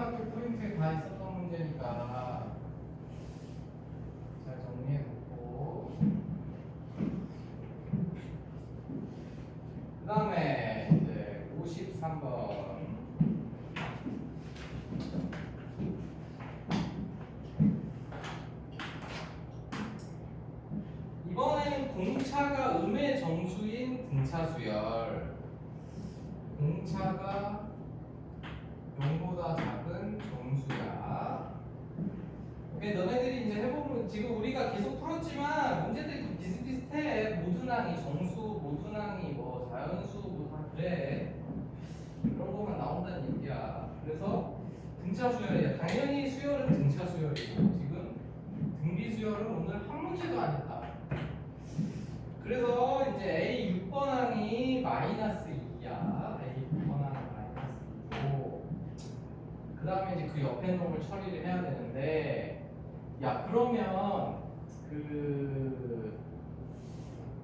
초등학교 포인트에 다 있었던 문제니까 잘 정리해 놓고 그 다음에 이제 53번 이번에는 공차가 음의 정수인 등차수열 공차가 0보다 작은 정수야. 오케이, 너네들이 이제 해보면 지금 우리가 계속 풀었지만 문제들이 비슷비슷해. 모dun항이 정수, 모dun항이 뭐 자연수 뭐 다 그래. 그런 거만 나온다는 얘기야. 그래서 등차 수열이야. 당연히 수열은 등차 수열이고 지금 등비 수열은 오늘 한 문제도 안 했다. 그래서 이제 A 6번항이 마이너스 2야. A 6번항이 마이너스 2고 그 다음에 이제 그 옆에 놈을 처리를 해야 되는데 야 그러면 그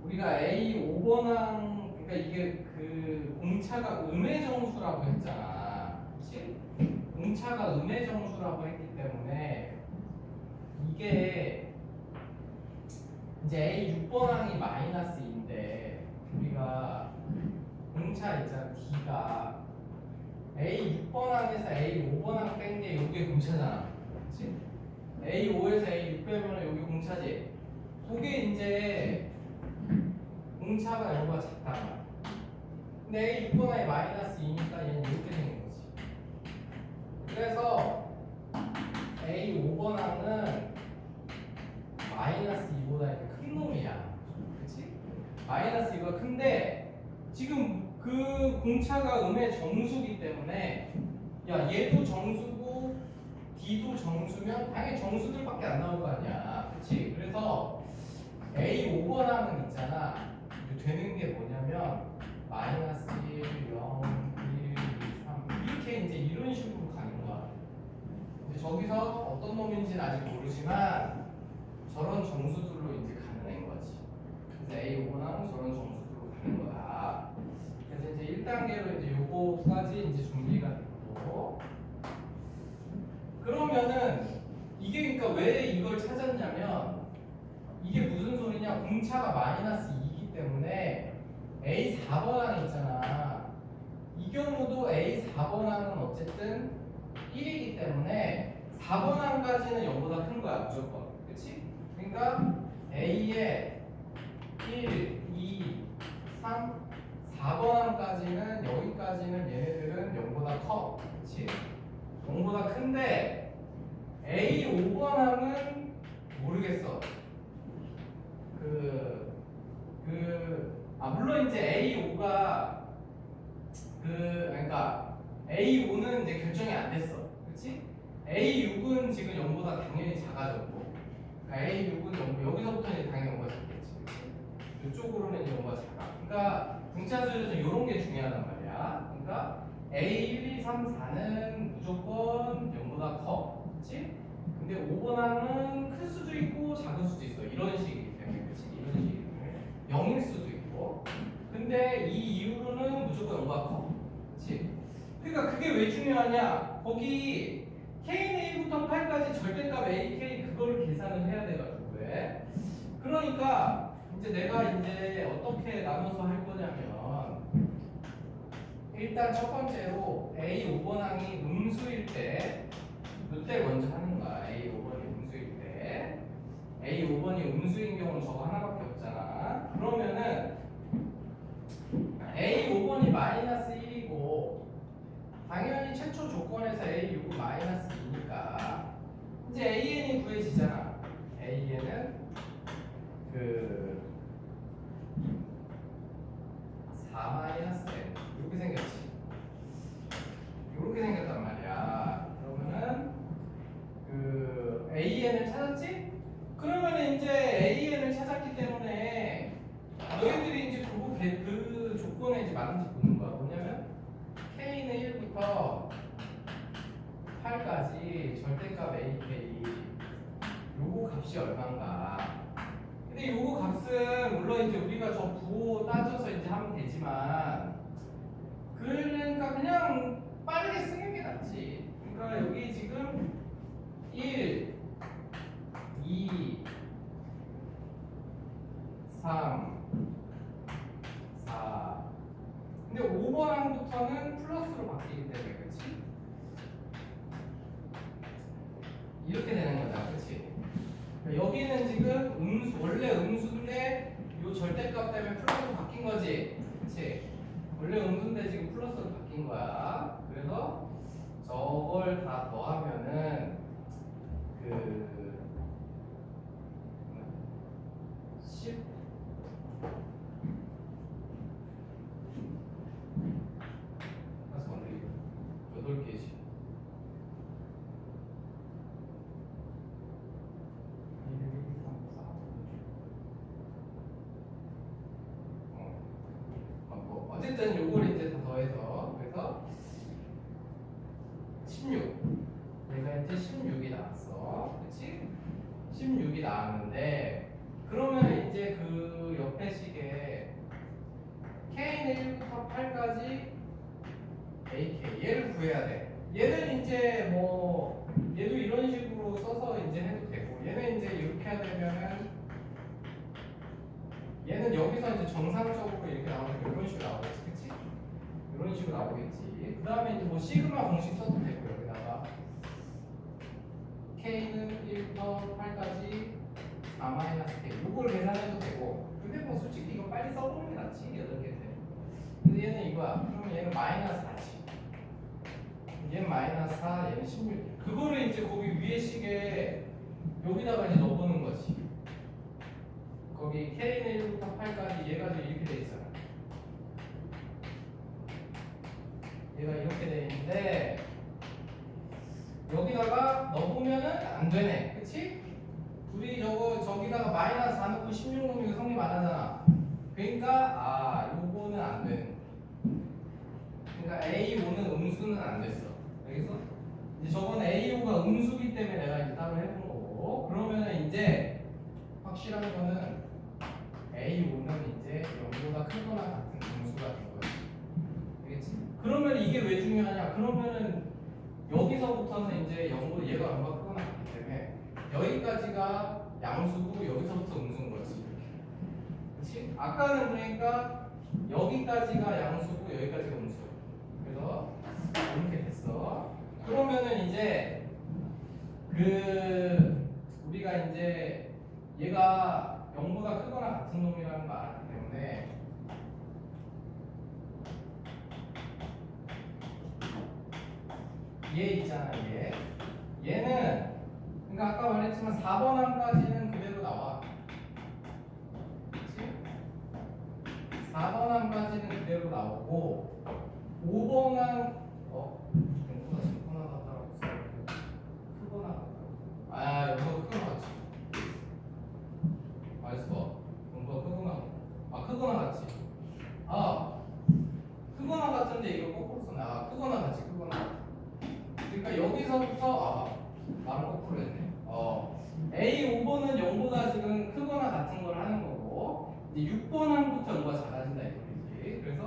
우리가 A 5번항 그러니까 이게 그 공차가 음의 정수라고 했잖아. 그치? 공차가 음의 정수라고 했기 때문에 이게 이제 A 6번항이 마이너스 2인데 우리가 공차 있잖아 D가 A 6번항에서 A 5번항 뺀 게 여기에 공차잖아. 그치? A 5에서 A 6 빼면 여기 공차지. 그게 이제 공차가 여기가 작다. 근데 A 6번항이 마이너스 2니까 얘는 이렇게 생긴 거지. 그래서 A 5번항은 마이너스 2보다 큰 놈이야. 그치? 마이너스 2가 큰데 지금 그 공차가 음의 정수기 때문에 야 얘도 정수고 D도 정수면 당연히 정수들밖에 안 나올 거 아니야. 그치? 그래서 A 5번항은 있잖아. 되는 게 뭐냐면 마이너스 1, 0, 1, 2, 3 이렇게 이제 이런 식으로 가는 거야. 이제 저기서 어떤 놈인지는 아직 모르지만 저런 정수들로 이제 가는 애인 거지. 그래서 A 5번항은 저런 정수들로 가는 거야. 그래서 이제 1단계로 이제 요거까지 이제 준비가 됐고 그러면은 이게 그러니까 왜 이걸 찾았냐면 이게 무슨 소리냐 공차가 마이너스 2이기 때문에 A 4번항 있잖아. 이 경우도 A 4번항은 어쨌든 1이기 때문에 4번항까지는 0보다 큰 거야 무조건. 그치? 그러니까 A의 1, 2, 3, 4번항까지는 여기까지는 얘네들은 0보다 커. 그치? 0보다 큰데 A 5번항은 모르겠어. 물론 이제 A5가 그러니까 A5는 이제 결정이 안 됐어. 그치? A6은 지금 0보다 당연히 작아졌고 그러니까 A6은 0, 여기서부터 이제 당연히 0보다 작겠지. 그치? 이쪽으로는 이제 0보다 작아. 그러니까 등차수에서 이런 게 중요하단 말이야. 그러니까 A1, 2, 3, 4는 무조건 0보다 커. 그치? 근데 5번항은 클 수도 있고 작을 수도 있어. 이런 식이기 때문에. 그치? 이런 식이기 때문에 0일 수도 있고. 근데 이 이후로는 무조건 0보다 커. 그치? 그러니까 그게 왜 중요하냐? 거기 K는 1부터 8까지 절대값 AK 그걸 계산을 해야 돼가지고. 왜? 그러니까 이제 내가 이제 어떻게 나눠서 할 거냐면 일단 첫 번째로 A 5번항이 음수일 때 이때 먼저 하는 거야. A 5번이 음수일 때 A 5번이 음수인 경우는 저거 하나밖에 없잖아. 그러면은 A 5번이 마이너스 1이고 당연히 최초 조건에서 A 6은 마이너스 2니까 이제 AN이 구해지잖아. AN은 그 4 마이너스 N 이렇게 생겼지. 이렇게 생겼단 말이야. 그러면은 그 AN을 찾았지? 그러면은 이제 AN을 찾았기 때문에 너희들이 이제 그 조건에 이제 맞는지 보는 거야. 뭐냐면 K는 1부터 8까지 절대값 AK 요거 값이 얼마인가. 근데 요거 값은 물론 이제 우리가 저 부호 따져서 이제 하면 되지만 그러니까 그냥 빠르게 쓰는 게 낫지. 그러니까 여기 이렇게 되는 거다, 그렇지? 여기는 지금 원래 음수인데 요 절대값 때문에 플러스로 바뀐 거지, 그렇지? 원래 음수인데 지금 플러스로 바뀐 거야. 그래서 저걸 다 더하면은 그 10 다섯 번 8개씩. 어쨌든 요걸 이제 다 더해서 그래서 16. 내가 이제 16이 나왔어. 그치? 16이 나왔는데 그러면 이제 그 옆에 식에 K는 1부터 8까지 AK 얘를 구해야 돼. 얘는 이제 뭐 얘도 이런 식으로 써서 이제 해도 되고 얘는 이제 이렇게 하려면은 얘는 여기서 이제 정상적으로 이렇게 나오는 이런 식으로 나오겠지, 그치? 이런 식으로 나오겠지. 그 다음에 이제 뭐 시그마 공식 써도 되고 여기다가 K는 1부터 8까지 4-K 요걸 계산해도 되고 근데 뭐 솔직히 이거 빨리 써보는 게 낫지 8개 돼. 근데 얘는 이거야. 그러면 얘는 마이너스 4지. 얘는 마이너스 4, 얘는 16. 그거를 이제 거기 위에 식에 여기다가 이제 넣어보는 거지. 거기 K는 1부터 8까지 얘가 지금 이렇게 돼 있잖아. 얘가 이렇게 돼 있는데 여기다가 넣어보면은 안 되네. 그치? 둘이 저기다가 마이너스 4 넣고 16 넣으면 성립 안 하잖아. 그러니까 요거는 안 되는 거야. 그러니까 A5는 음수는 안 됐어. 여기서 이제 저건 A5가 음수기 때문에 내가 이제 따로 해본 거고 그러면은 이제 확실한 거는 A5는 이제 0보다 크거나 같은 음수가 된 거지. 알겠지? 그러면 이게 왜 중요하냐? 그러면은 여기서부터는 이제 0보다 얘가 0보다 크거나 같기 때문에 여기까지가 양수고 여기서부터 음수인 거지. 그렇지? 아까는 그러니까 여기까지가 양수고 여기까지가 음수. 그래서 이렇게 됐어. 그러면은 이제 우리가 이제 얘가 0보다 크거나 같은 놈이라는 걸 알기 때문에 얘 있잖아, 얘는 그러니까 아까 말했지만 4번 함까지는 그대로 나와. 그치? 4번 함까지는 그대로 나오고 5번 함 0보다 작거나 같다고 써. 크거나 같다고. 여기서 크거나 같지. 알았어. 0보다 크거나 같지. 크거나 같은데 이거 거꾸로 써네. 크거나 같지. 그러니까 여기서부터 말을 거꾸로 했네. A5번은 0보다 지금 크거나 같은 걸 하는 거고 이제 6번 항부터 0보다 작아진다 이거지. 그래서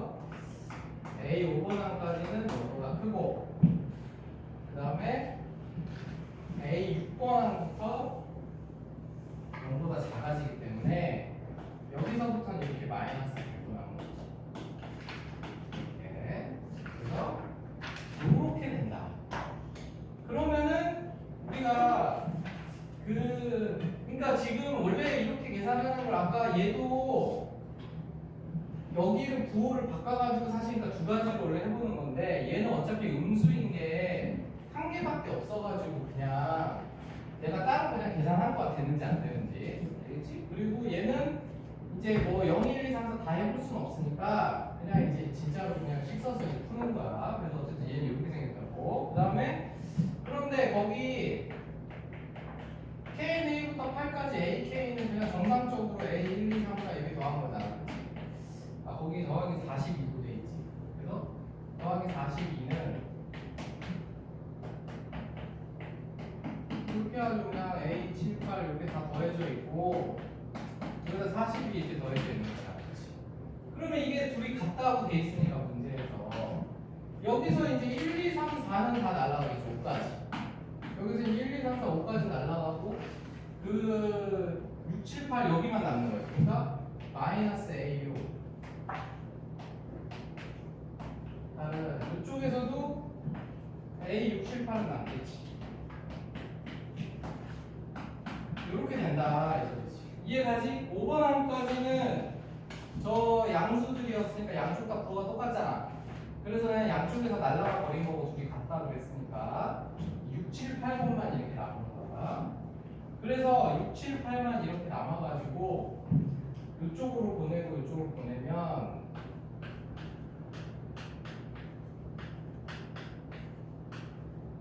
A5번 항까지는 0보다 크고 그 다음에 A6번 항부터 0보다 작아지기 때문에 여기서부터는 이렇게 마이너스 100도 나오는 거지. 이렇게. 그래서 이렇게 된다. 그러면은 우리가 그러니까 지금 원래 이렇게 계산하는 걸 아까 얘도 여기를 부호를 바꿔가지고 사실 그러니까 두 가지로 원래 해보는 건데 얘는 어차피 음수인 게 한 개밖에 없어가지고 그냥 내가 따로 그냥 계산할 것 되는지 안 되는지 알겠지? 그리고 얘는 이제 뭐 0, 1, 2, 3, 4 다 해볼 수는 없으니까 그냥 이제 진짜로 그냥 식 써서 이제 푸는 거야. 그래서 어쨌든 얘는 이렇게 생겼고 그 다음에 그런데 거기 K는 1부터 8까지 AK는 그냥 정상적으로 A 1, 2, 3, 4 이렇게 더한 거잖아. 거기 더하기 42도 돼 있지. 그래서 더하기 42는 이렇게 해가지고 그냥 A, 7, 8 이렇게 다 더해져 있고 여기다 42 이렇게 더해져 있는 거야. 그렇지? 그러면 이게 둘이 같다고 돼 있으니까 문제에서 여기서 이제 1, 2, 3, 4는 다 날라가겠죠. 5까지. 여기서 1, 2, 3, 4, 5까지 날라가고 그 6, 7, 8 여기만 남는 거예요. 그러니까 마이너스 A로 다른, 아, 네. 이쪽에서도 A 6, 7, 8은 남겠지. 그렇지? 그래서 여기서 이제 1, 2, 3, 4는 다 날라가고 그 6, 7, 8 여기만 남는 거지. 그러니까 마이너스 A로 된다. 이해가지? 5번 항까지는 저 양수들이었으니까 양쪽과 부호가 똑같잖아. 그래서 그냥 양쪽에서 날라가 버린 거고 둘이 같다 그랬으니까 6, 7, 8번만 이렇게 남은 거야. 그래서 6, 7, 8만 이렇게 남아가지고 이쪽으로 보내고 이쪽으로 보내면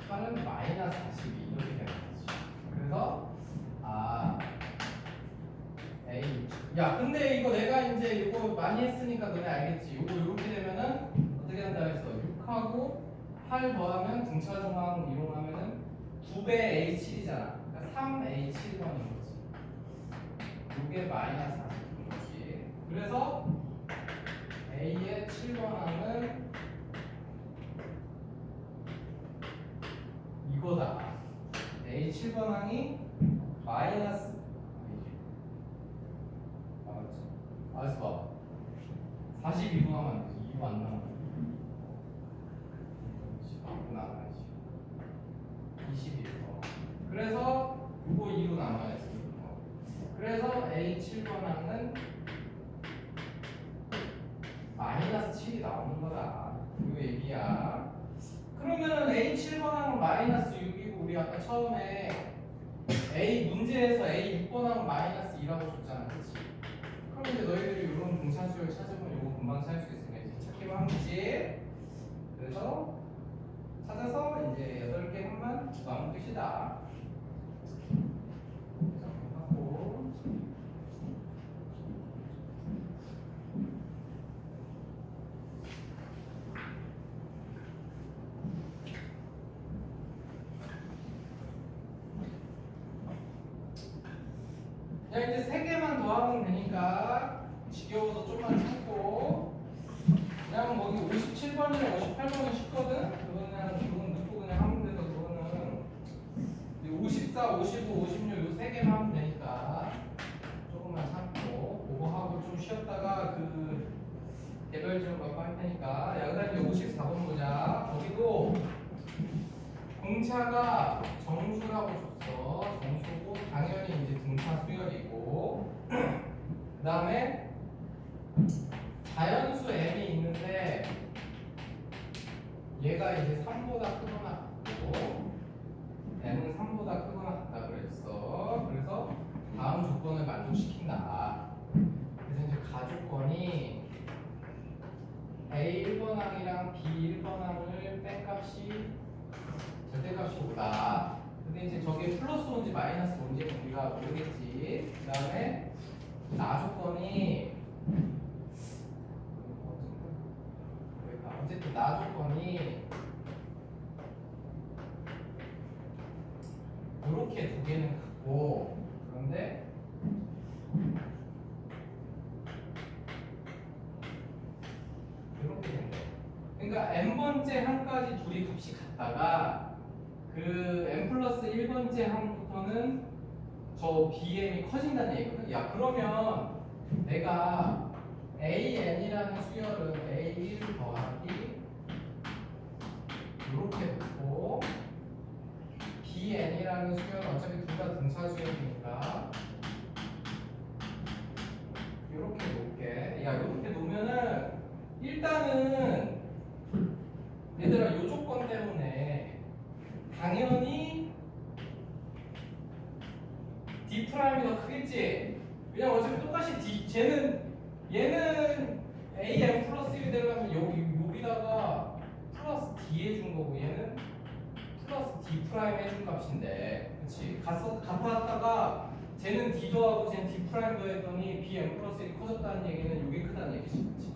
8은 마이너스 42 이렇게 되는 거지. 그래서 A. 야, 근데 이거 내가 이제 이거 많이 했으니까 너네 알겠지? 이거 이렇게 되면은 어떻게 한다 했어? 6하고 8 더하면 등차 중앙 이용하면은 2배 A7이잖아. 그러니까 3A7번인 거지. 이게 마이너스 40인 거지. 그래서 A의 7번항은 이거다. A 7번항이 마이너스 알았어 봐. 42분 하면 안 되지. 2분 안 나와. 10분 나와야지. 21번. 그래서 이거 2로 나눠야지. 그래서 A 7번항은 마이너스 7이 나오는 거다. 이 얘기야. 그러면은 A 7번항은 마이너스 6이고 우리 아까 처음에 A 문제에서 A 6번항은 마이너스 2라고 줬잖아. 그치? 그럼 이제 너희들이 이런 분산수를 찾으면 이거 금방 찾을 수 있으니까 이제 찾기만 하면 되지. 그래서 찾아서 이제 8개만 구하면 끝이다. 이렇게 하고 그냥 이제 3개만 더 하면 되니까 지겨워서 좀만 참고 그냥 거기 57번이랑 58번이 쉽거든? 그건 넣고 그냥 하면 돼서 그거는 54, 55, 56 요 3개만 하면 되니까 조금만 참고 그거 하고 좀 쉬었다가 그 개별 지원 갖고 할 테니까 야 그다음에 54번 보자. 거기도 공차가 정수라고 줬어. 정수고 당연히 이제 등차 수열이고 그 다음에 자연수 m이 있는데 얘가 이제 3보다 크거나 같고 m은 3보다 크거나 같다 그랬어. 그래서 다음 조건을 만족시킨다. 그래서 이제 가조건이 A 1번항이랑 B 1번항을 뺀 값이 절대값이 5다. 근데 이제 저게 플러스 온지 마이너스 온지는 우리가 모르겠지. 그 다음에 나조건이 어쨌든 나조건이 이렇게 두 개는 같고 그런데 이렇게 된대. 그러니까 n번째 항까지 둘이 값이 같다가 그 n 플러스 1번째 항부터는 저 bm이 커진다는 얘기거든. 야 그러면 내가 an이라는 수열은 a1 더하기 이렇게 놓고 bn이라는 수열은 어차피 둘 다 등차 수열이니까 이렇게 놓을게. 야 이렇게 놓으면은 일단은 얘들아 요 조건 때문에 당연히 D 프라임이 더 크겠지. 왜냐면 어차피 똑같이 D 얘는 AM 플러스 1이 되려면 여기다가 플러스 D 해준 거고 얘는 플러스 D 프라임 해준 값인데 그치? 같았다가 쟤는 D 더하고 쟤는 D 프라임 더했더니 BM 플러스 1이 커졌다는 얘기는 이게 크다는 얘기지. 그치?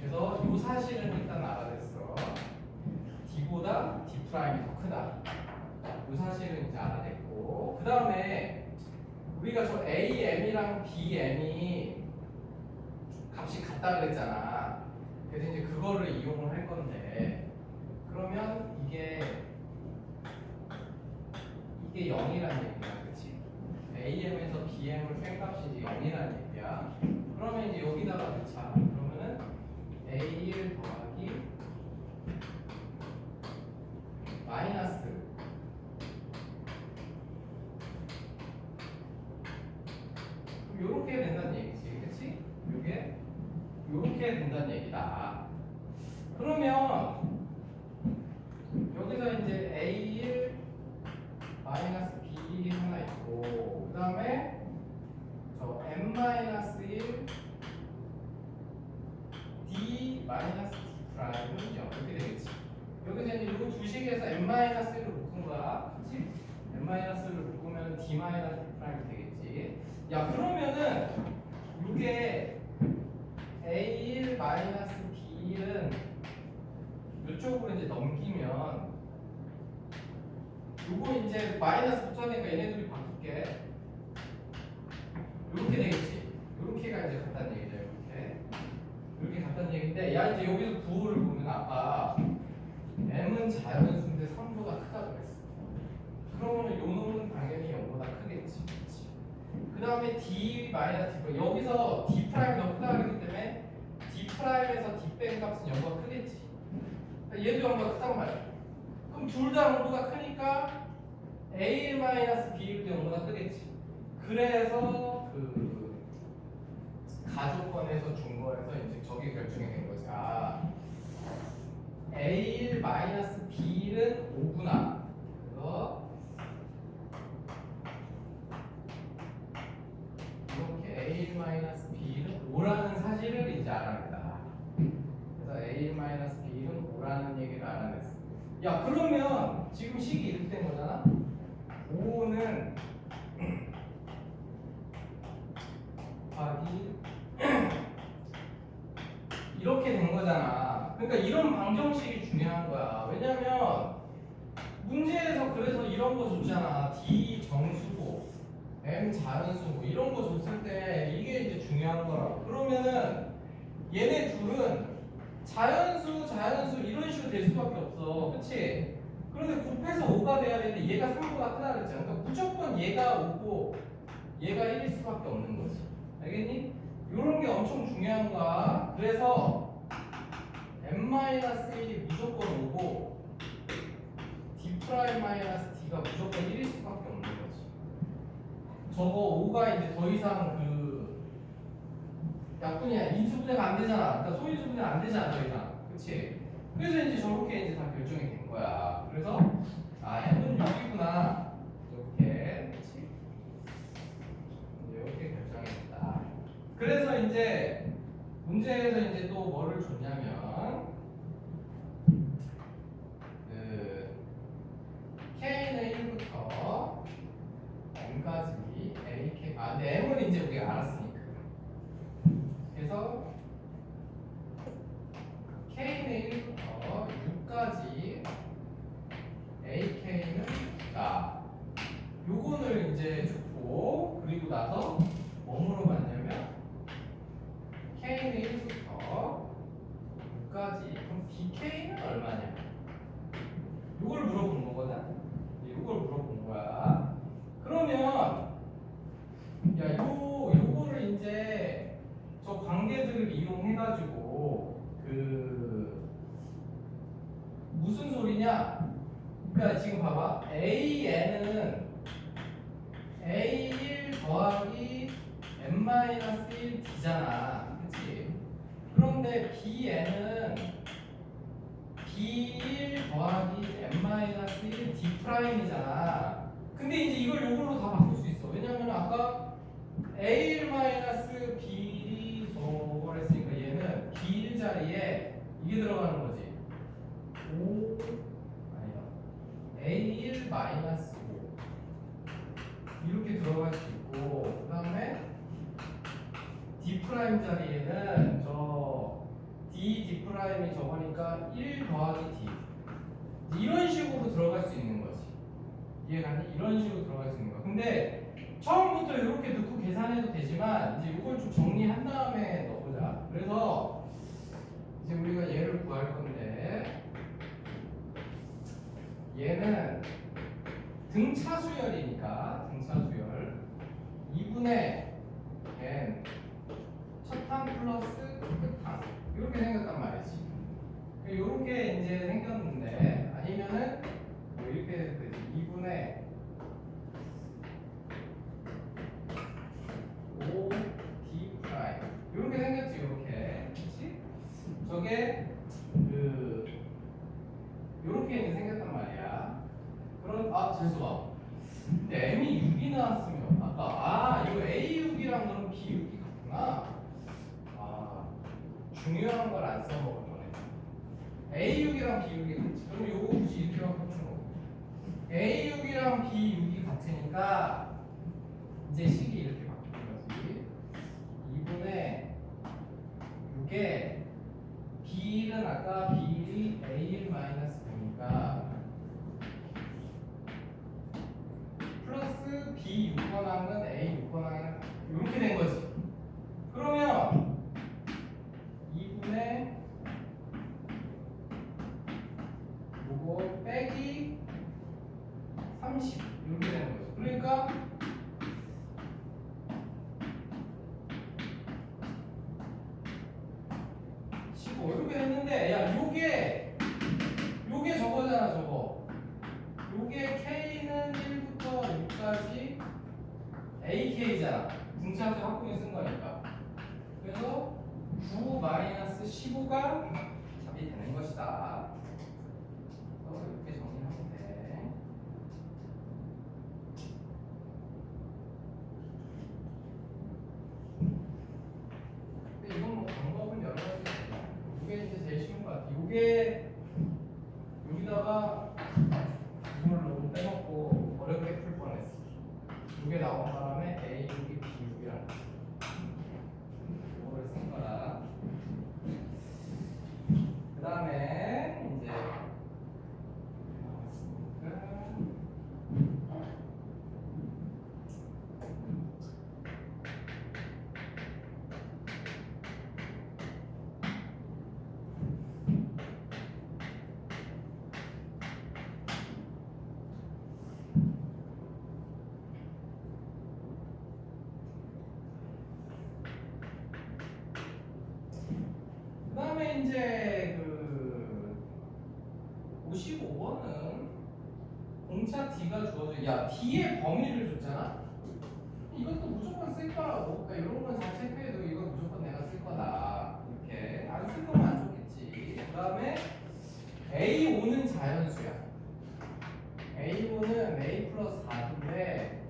그래서 이 사실은 일단 알아냈어. D보다 D 프라임이 더 크다. 이 사실은 이제 알아냈고 그 다음에 우리가 저 AM이랑 BM이 값이 같다 그랬잖아. 그래서 이제 그거를 이용을 할 건데 그러면 이게 0이라는 얘기야. 그치? AM에서 BM을 뺀 값이 이제 0이라는 얘기야. 그러면 이제 여기다가 넣자. 그러면은 A1 더하기 마이너스 요렇게 된다는 얘기지, 그치? 요게 요렇게 된다는 얘기다. 그러면 여기서 이제 A1 마이너스 B1이 하나 있고, 그 다음에 저 M 마이너스 1 D 마이너스 D 프라임은 0 이렇게 되겠지. 여기서 이제 이거 두 식에서 M 마이너스 1을 묶은 거야, 그치? M 마이너스 1을 묶으면 D 마이너스 D 프라임이 되겠지. 야, 그러면은 이게 A1 마이너스 B1은 이쪽으로 이제 넘기면 요거 이제 마이너스 붙어내니까 얘네들이 바꿀게. 요렇게 되겠지. 요렇게가 이제 같다는 얘기죠. 이렇게 같다는 얘기인데, 야 이제 여기서 부호를 보면 아까 m은 자연수인데 3보다 크다 그랬어. 그러면은 요 놈은 당연히 0보다 크겠지. 그 다음에 d 마이너스 d 여기서 d 프라임 너무 크다 그랬기 때문에 d 프라임에서 d 뺀 값은 0보다 크겠지. 얘도 0보다 크단 말이야. 그럼 둘 다 0보다 크니까 a1 마이너스 b1도 0보다 크겠지. 그래서 그 가조건에서 준 거에서 이제 저게 결정이 된 거지. 아, A1 마이너스 B는 5구나. 그래서 이렇게 A1 마이너스 B는 5라는 사실을 이제 알아낸다. 그래서 A1 마이너스 B는 5라는 얘기를 알아냈어. 야, 그러면 지금 식이 이렇게 된 거잖아. 5는 곱하기 이렇게 된 거잖아. 그러니까 이런 방정식이 중요한 거야. 왜냐면 문제에서 그래서 이런 거 줬잖아. D 정수고 M 자연수고 이런 거 줬을 때 이게 이제 중요한 거라고. 그러면은 얘네 둘은 자연수 이런 식으로 될 수밖에 없어. 그치? 그런데 곱해서 5가 돼야 되는데 얘가 3보다 크다 그랬잖아. 그러니까 무조건 얘가 5고 얘가 1일 수밖에 없는 거지. 알겠니? 이런 게 엄청 중요한 거야. 그래서 m-1이 무조건 5고 d'-d가 무조건 1일 수밖에 없는 거지. 저거 5가 이제 더 이상 그 약분이야. 인수분해가 안 되잖아. 그러니까 소인수분해가 안 되잖아, 더 이상. 그치? 그래서 이제 저렇게 이제 다 결정이 된 거야. 그래서 아, m은 6이구나. 이렇게. 그치? 이렇게 결정이 됐다. 그래서 이제 문제에서 이제 또 뭐를 줬냐면 그 k는 1부터 m까지 ak 근데 m은 이제 우리가 알았으니까. 그래서 k는 1부터 6까지 ak는 요거를 이제 줬고, 그리고 나서 뭐 물어봤냐면 k는 1부터 6까지 그럼 dk는 얼마냐? 요걸 물어본 거거든. 요걸 물어본 거야. 그러면 야 요거를 이제 저 관계들을 이용해 가지고 그 무슨 소리냐? 그러니까 지금 봐봐. AN은 A1 더하기 M-1 D잖아. 그치? 그런데 BN은 B1 더하기 M-1 D 프라임이잖아. 근데 이제 이걸 요걸로 다 바꿀 수 있어. 왜냐면 아까 A1 B 저걸 했으니까 얘는 B1 자리에 이게 들어가는 거지. 5 아니다. A1 마이너스 5 이렇게 들어갈 수 있고, 그 다음에 D 프라임 자리에는 저 D 프라임이 저거니까 1 더하기 D 이런 식으로 들어갈 수 있는 거지. 이해가니? 이런 식으로 들어갈 수 있는 거야. 근데 처음부터 이렇게 넣고 계산해도 되지만 이제 이걸 좀 정리한 다음에 넣어보자. 그래서 이제 우리가 얘를 구할 건데 얘는 등차 수열이니까 등차 수열 2분의 n 첫항 플러스 끝항 이렇게 생겼단 말이지. 이렇게 이제 생겼는데 아니면은 뭐 이렇게 해도 되지. 2분의 5 이렇게 이제 생겼단 말이야. 그럼 재수 봐. 근데 m이 6이 나왔으면 아까 이거 a6이랑 그럼 b6이 같구나. 중요한 걸 안 써먹을 거네. a6이랑 b6이 같지. 그럼 요거 굳이 이렇게 바꾸는 거고. a6이랑 b6이 같으니까 이제 식이 이렇게 바뀌는 거지. 2분의 6에 b는 아까 b1이 a1 마이너스 b니까 플러스 b 6번항은 a 6번항은 이렇게 된 거지. 그러면 2분의 요거 빼기 30 이렇게 되는 거죠. 그러니까 15 이렇게 됐는데 야 요게 저거잖아 저거. 요게 K는 1부터 6까지 AK잖아. 등차수 합분이 쓴 거니까. 그래서 9 마이너스 15가 답이 되는 것이다. 이렇게 정리하면 돼. 근데 이건 뭐 방법은 여러 가지 있어. 이게 이제 제일 쉬운 것 같아. 이게 여기다가 이걸 너무 빼먹고 어렵게 풀 뻔했어. 이게 나온 바람에 A, 6이 B, 6이라는 이거를 쓴 거라. 그 다음에 이제 이제 그 55번은 공차 D가 주어져. 야 D의 범위를 줬잖아. 이것도 무조건 쓸 거라고. 그러니까 이런 건 잘 체크해도 이거 무조건 내가 쓸 거다. 이렇게 안 쓸 거면 안 좋겠지. 그 다음에 A5는 자연수야. A5는 A 플러스 4인데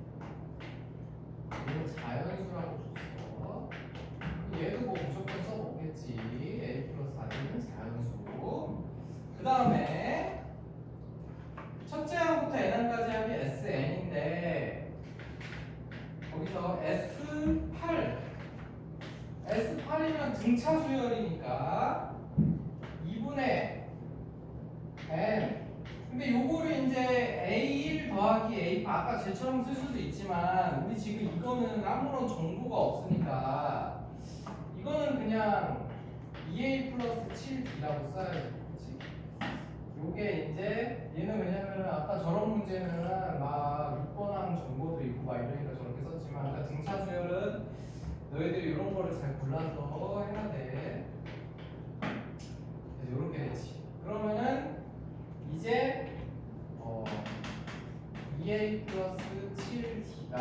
이거 자연수라고 줬어. 얘도 뭐 무조건 써먹겠지. A 플러스 4는 자연수. 그 다음에 첫째 항부터 n항까지 합이 SN인데 거기서 S8이면 등차 수열이니까 2분의 n. 근데 요거를 이제 A1 더하기 A 아까 쟤처럼 쓸 수도 있지만 우리 지금 이거는 아무런 정보가 없으니까 이거는 그냥 2A 플러스 7B라고 써야지. 그치? 요게 이제 얘는 왜냐면은 아까 저런 문제는 막 6번항 정보도 있고 막 이러니까 저렇게 썼지만 그러니까 등차 수열은 너희들이 이런 거를 잘 골라서 해야 돼. 그래서 요렇게 됐지. 그러면은 이제 2A 플러스 7D가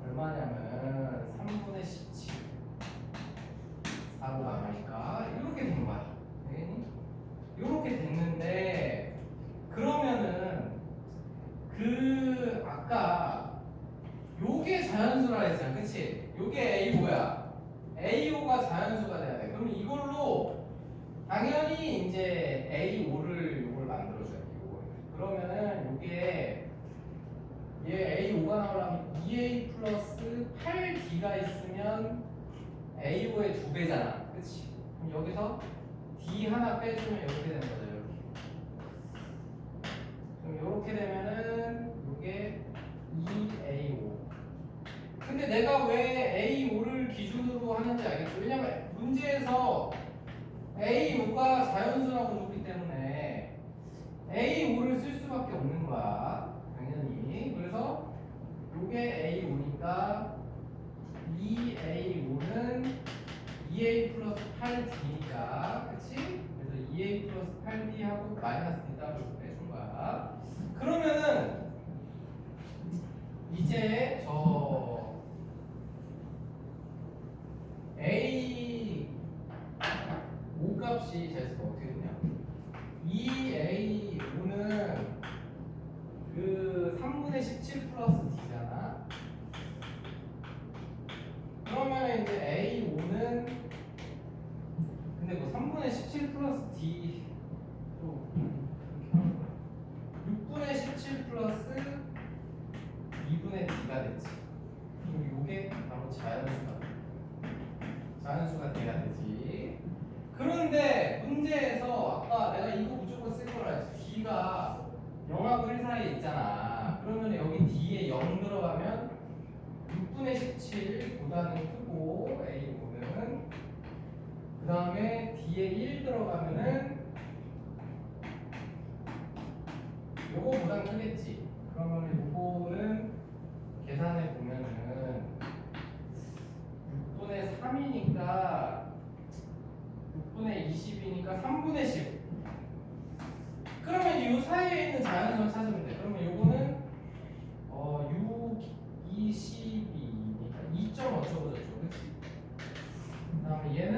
얼마냐면 3분의 17 4로 나가니까 이렇게 된 거야. 이렇게 됐는데 그러면은 그 아까 요게 자연수라 했잖아. 그치? 요게 A5야. A5가 자연수가 돼야 돼. 그러면 이걸로 당연히 이제 A5를 요걸 만들어줘야 돼. 요걸. 그러면은 요게 얘 A5가 나오려면 2A 플러스 8D가 있으면 A5의 2배잖아. 그치? 그럼 여기서 D 하나 빼주면 이렇게 되는 거죠. 이렇게. 그럼 이렇게 되면은 이게 2A5. 근데 내가 왜 A5를 기준으로 하는지 알겠죠? 왜냐면 문제에서 A5가 자연수라고 줬기 때문에 A5를 쓸 수밖에 없는 거야. 당연히. 그래서 이게 A5니까 2A5는 2A 플러스 8D니까 그치? 그래서 2A 플러스 8D 하고 마이너스 D답을 빼준 거야. 그러면은 이제 저 A 5 값이 제수가 어떻게 되냐? 2 17 플러스 D잖아. 그러면 이제 A5는 근데 뭐 3분의 17 플러스 D 또 그렇게 하는 거야. 6분의 17 플러스 2분의 D가 됐지. 그럼 요게 바로 자연수가 돼야 되지. 그런데 문제에서 아까 내가 이거 무조건 쓸 거라 했지. D가 0하고 1 사이에 있잖아. 그러면 여기 D에 0 들어가면 6분의 17보다는 크고 A5는 그 다음에 D에 1 들어가면은 요거보단 크겠지. 그러면 요거는 계산해 보면은 6분의 3이니까 6분의 20이니까 3분의 10. 그러면 이 사이에 있는 자연수를 찾으면 돼. 그러면 요거는 6, 22니까 2점 어쩌고 저쩌고, 그렇지? 그다음에 얘는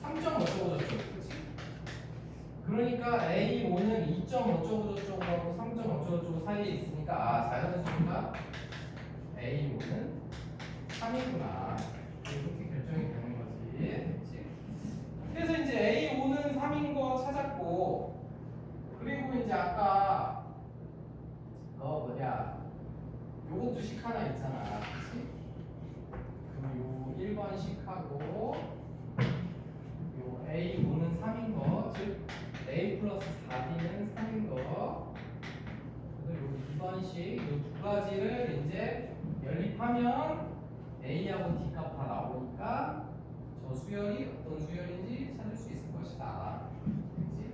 3점 어쩌고 저쩌고, 그렇지? 그러니까 A5는 2점 어쩌고 저쩌고하고 3점 어쩌고 저쩌고 사이에 있으니까 자연수가 A5는 3이구나. 이렇게 결정이 되는 거지. 그렇지? 그래서 이제 A5는 3인 거 찾았고, 그리고 이제 아까 요것도 식 하나 있잖아. 그치? 그럼 요 1번 식하고 요 A5는 3인 거, 즉 A 플러스 4B는 3인 거, 그리고 요 2번식 요 두 가지를 이제 연립하면 A하고 D 값 다 나오니까 저 수열이 어떤 수열인지 찾을 수 있을 것이다. 그치?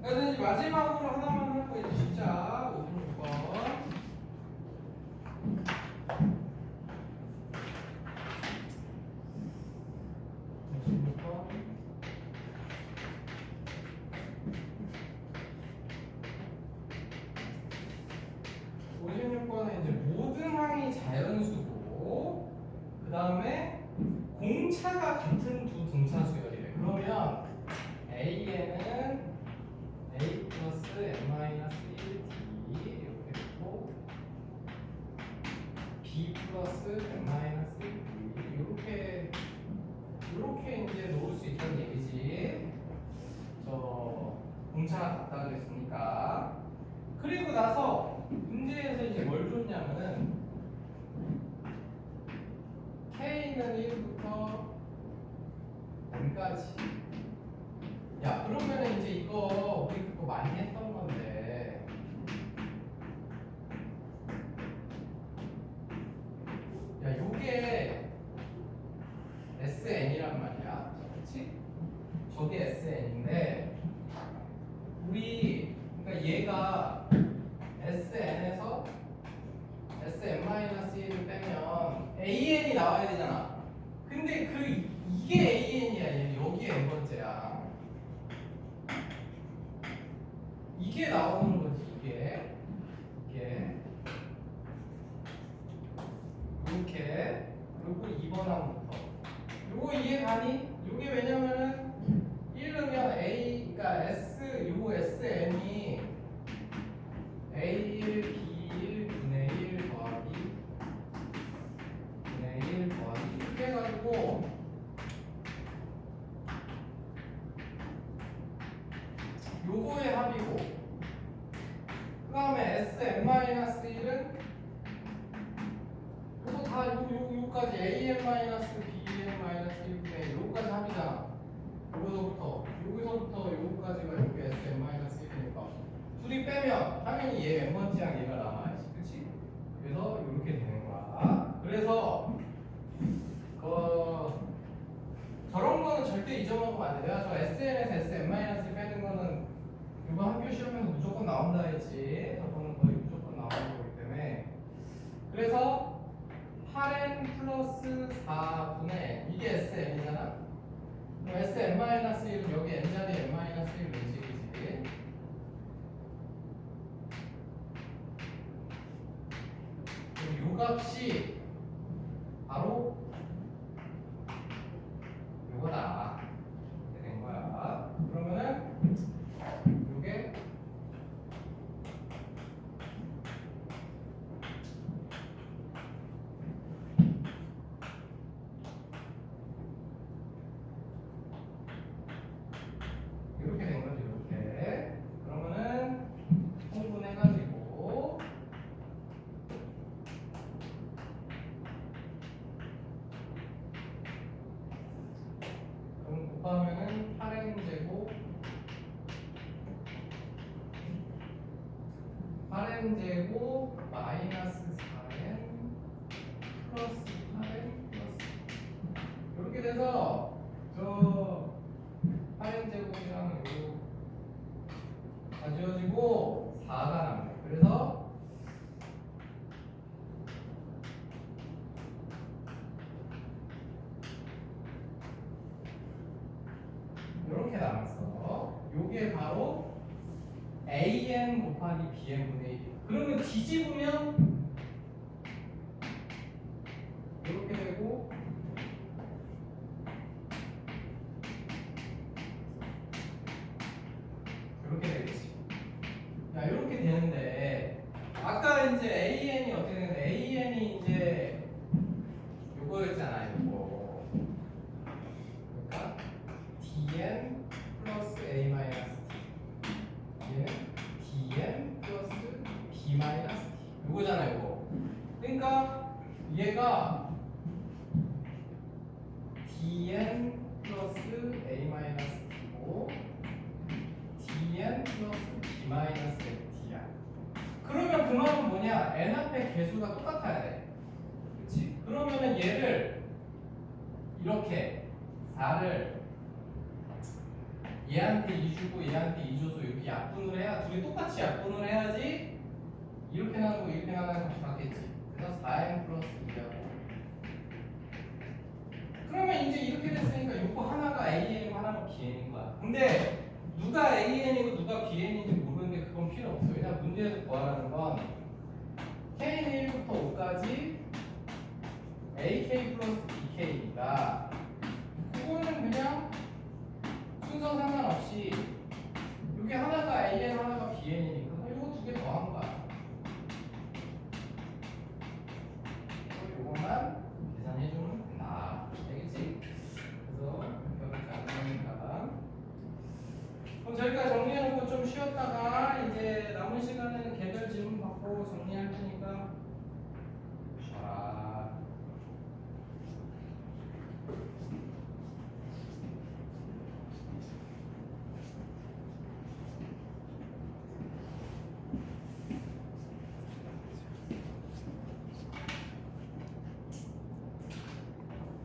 그래서 이제 마지막으로 하나만 하고 이제 진짜 56번. 이제 모든 항이 자연수고 그 다음에 공차가 같은 두 등차 수열이래. 그러면 A에는 A 플러스 n-1D 이렇게 되고 B 플러스 n-1D 이렇게 이제 놓을 수 있다는 얘기지. 저 공차가 같다 그랬으니까. 그리고 나서 문제에서 이제 뭘 줬냐면은 K는 1부터 n까지. 야, 그러면은 이제 이거 우리 그거 많이 했던 건데 야, 요게 SN이란 말이야. 그렇지? 저게 SN인데 우리 그러니까 얘가 SN에서 SN-1을 빼면 AN이 나와야 되잖아. 근데 이게 AN이야. 얘 여기 n번째야. 이게 나오는 거지. 이게 이렇게. 그리고 2번 항부터 요거 이해 가니? 요게 왜냐면은 1르면 A, 그러니까 요 SN이 A1, B1, 분의 1 더하기 분의 1 더하기 이렇게 해가지고 요거의 합이고 그 다음에 SN-1은 요거 다 요까지 AN-BN-1분의 요거까지 합이잖아. 여기서부터 요거까지가 요게 SN-1이니까 둘이 빼면 당연히 얘 n번째랑 얘가 남아야지. 그치? 그래서 이렇게 되는 거야. 그래서 저런 거는 절대 잊어먹으면 안 돼. 내가 저 SN에서 SN- 빼는 거는 이번 학교 시험에서 무조건 나온다 했지. 저거는 거의 무조건 나오는 거기 때문에. 그래서 8n 플러스 4분의 n 이게 SN이잖아. 그럼 SN-1은 여기 n자리 n-1을 움직이지. 값이 바로 요거다. 이렇게 된 거야. 그러면은 요게 이렇게 된 거지. 이렇게. 그러면은 통분해가지고 그럼 곱하면은 8n제곱 8n제곱 마이너스 4n 플러스 8n 플러스 이렇게 돼서 저 8n제곱이랑 요거 가지워지고 4가 남네. 그래서 이렇게 남았어. 요게 바로 an 곱하기 bn분의 1. 그러면 뒤집으면 이렇게 되고 이렇게 되겠지. 자, 이렇게 되는데 아까 이제 an이 어떻게 되는데 an이 이제 요거였잖아. 요거. 그러니까 dn 플러스 a 마이너스 t. 얘는 dn 플러스 b 마이너스 t. 요거잖아, 요거. 그러니까 얘가 dn 플러스 a 마이너스 t고 dn 플러스 b 마이너스 t야. 그러면 그 말은 뭐냐? n 앞에 개수가 똑같아야 돼. 그렇지? 그러면은 얘를 이렇게 4를 얘한테 2 주고 얘한테 2 줘서 이렇게 약분을 해야 둘이 똑같이 약분을 해야지 이렇게 나누고 이렇게 나누는 값이 같겠지. 그래서 4n 플러스 2하고 그러면 이제 이렇게 됐으니까 이거 하나가 AN이고 하나가 BN인 거야. 근데 누가 AN이고 누가 BN인지 모르는데 그건 필요 없어. 왜냐면 문제에서 구하라는 건 K는 1부터 5까지 AK 플러스 BK니까 그거는 그냥 순서 상관없이 이게 하나가 AN 하나가 BN이니까 이거 두 개 더한 거야. 이것만 계산해주면 된다. 알겠지? 그래서 이렇게 안 나오니까 그럼 저희가 정리해놓고 좀 쉬었다가 이제 남은 시간에는 개별 질문 받고 정리하고